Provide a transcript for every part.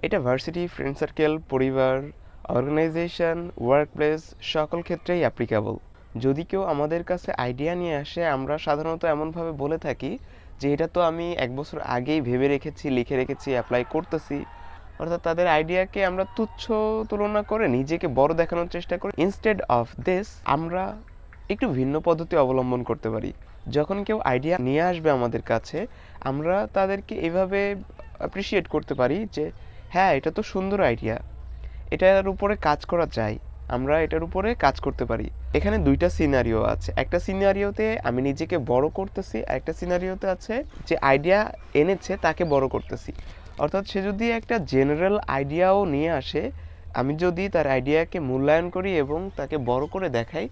এটা varsity, friend circle, পরিবার, organisation, workplace সকল ক্ষেত্রেই অ্যাপ্লিকেবল। যদি কেউ আমাদের কাছে আইডিয়া নিয়ে আসে, আমরা সাধারণত এমনভাবে বলে থাকি যে এটা তো আমি 1 বছর আগেই ভেবে রেখেছি, লিখে রেখেছি, অ্যাপ্লাই করতেছি। অর্থাৎ তাদের আইডিয়াকে আমরা তুচ্ছ তুলনা করে নিজেকে বড় দেখানোর চেষ্টা করি। ইনস্টেড অফ দিস আমরা একটু ভিন্ন পদ্ধতি অবলম্বন করতে পারি। যখন কেউ আইডিয়া নিয়ে আসবে আমাদের কাছে, আমরা তাদেরকে এভাবে অ্যাপ্রিসিয়েট করতে পারি যে হ্যাঁ, এটা তো সুন্দর আইডিয়া, এটার উপরে কাজ করা যায়, আমরা এটার উপরে কাজ করতে পারি। এখানে দুইটা সিনারিও আছে। একটা সিনারিওতে আমি নিজেকে বড় করতেছি, আর একটা সিনারিওতে আছে যে আইডিয়া এনেছে তাকে বড় করতেছি। অর্থাৎ সে যদি একটা জেনারেল আইডিয়াও নিয়ে আসে, আমি যদি তার আইডিয়াকে মূল্যায়ন করি এবং তাকে বড় করে দেখাই,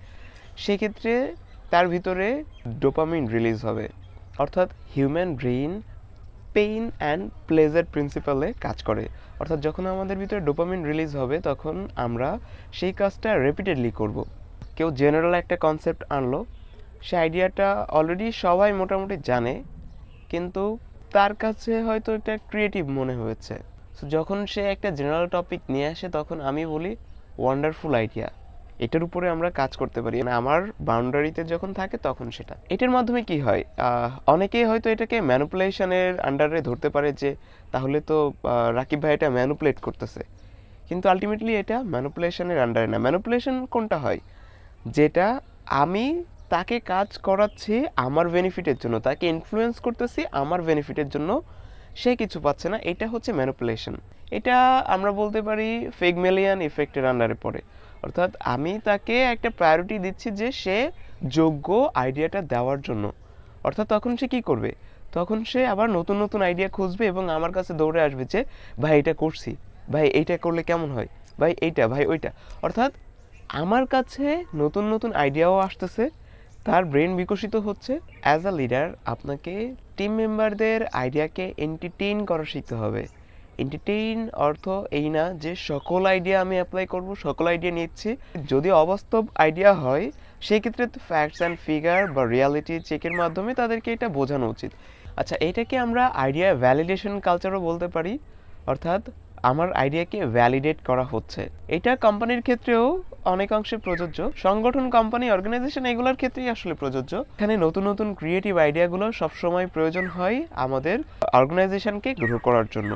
সেক্ষেত্রে তার ভিতরে ডোপামিন রিলিজ হবে। অর্থাৎ human brain pain and pleasure প্রিন্সিপালে কাজ করে। অর্থাৎ যখন আমাদের ভিতরে ডোপামিন রিলিজ হবে, তখন আমরা সেই কাজটা রিপিটেডলি করব। কেউ জেনারেল একটা কনসেপ্ট আনলো, সে আইডিয়াটা অলরেডি সবাই মোটামুটি জানে, কিন্তু তার কাছে হয়তো এটা ক্রিয়েটিভ মনে হয়েছে। সো যখন সে একটা জেনারেল টপিক নিয়ে আসে, তখন আমি বলি ওয়ান্ডারফুল আইডিয়া, এটার উপরে আমরা কাজ করতে পারি। মানে আমার বাউন্ডারিতে যখন থাকে তখন সেটা। এটার মাধ্যমে কি হয়, অনেকেই হয়তো এটাকে ম্যানুপুলেশনের আন্ডারে ধরতে পারে যে তাহলে তো রাকিব ভাই এটা ম্যানুপুলেট করতেছে, কিন্তু আলটিমেটলি এটা ম্যানুপুলেশনের আন্ডারে না। ম্যানুপুলেশন কোনটা হয়, যেটা আমি তাকে কাজ করাচ্ছি আমার বেনিফিটের জন্য, তাকে ইনফ্লুয়েন্স করতেছি আমার বেনিফিটের জন্য, সে কিছু পাচ্ছে না, এটা হচ্ছে ম্যানুপুলেশন। এটা আমরা বলতে পারি ফিগমেলিয়ান ইফেক্টের আন্ডারে পড়ে। অর্থাৎ আমি তাকে একটা প্রায়োরিটি দিচ্ছি যে সে যোগ্য আইডিয়াটা দেওয়ার জন্য। অর্থাৎ তখন সে কি করবে, তখন সে আবার নতুন নতুন আইডিয়া খুঁজবে এবং আমার কাছে দৌড়ে আসবে যে ভাই এটা করছি, ভাই এইটা করলে কেমন হয়, ভাই এইটা, ভাই ওইটা। অর্থাৎ আমার কাছে নতুন নতুন আইডিয়াও আসতেছে, তার ব্রেন বিকশিত হচ্ছে। অ্যাজ আ লিডার আপনাকে টিম মেম্বারদের আইডিয়াকে এন্টারটেইন করা শিখতে হবে। এন্টারটেইন অর্থ এই না যে সকল আইডিয়া আমি অ্যাপ্লাই করব, সকল আইডিয়া নিচ্ছি। যদি অবাস্তব আইডিয়া হয়, সেই ক্ষেত্রে তো ফ্যাক্টস অ্যান্ড ফিগার বা রিয়ালিটি চেকের মাধ্যমে তাদেরকে এটা বোঝানো উচিত। আচ্ছা, এটাকে আমরা আইডিয়া ভ্যালিডেশন কালচারও বলতে পারি। অর্থাৎ আমার আইডিয়াকে ভ্যালিডেট করা হচ্ছে। এটা কোম্পানির ক্ষেত্রেও অনেকাংশে প্রযোজ্য, সংগঠন, কোম্পানি, অর্গানাইজেশন এগুলোর ক্ষেত্রেই আসলে প্রযোজ্য। এখানে নতুন নতুন ক্রিয়েটিভ আইডিয়াগুলো সবসময় প্রয়োজন হয় আমাদের অর্গানাইজেশনকে গ্রো করার জন্য।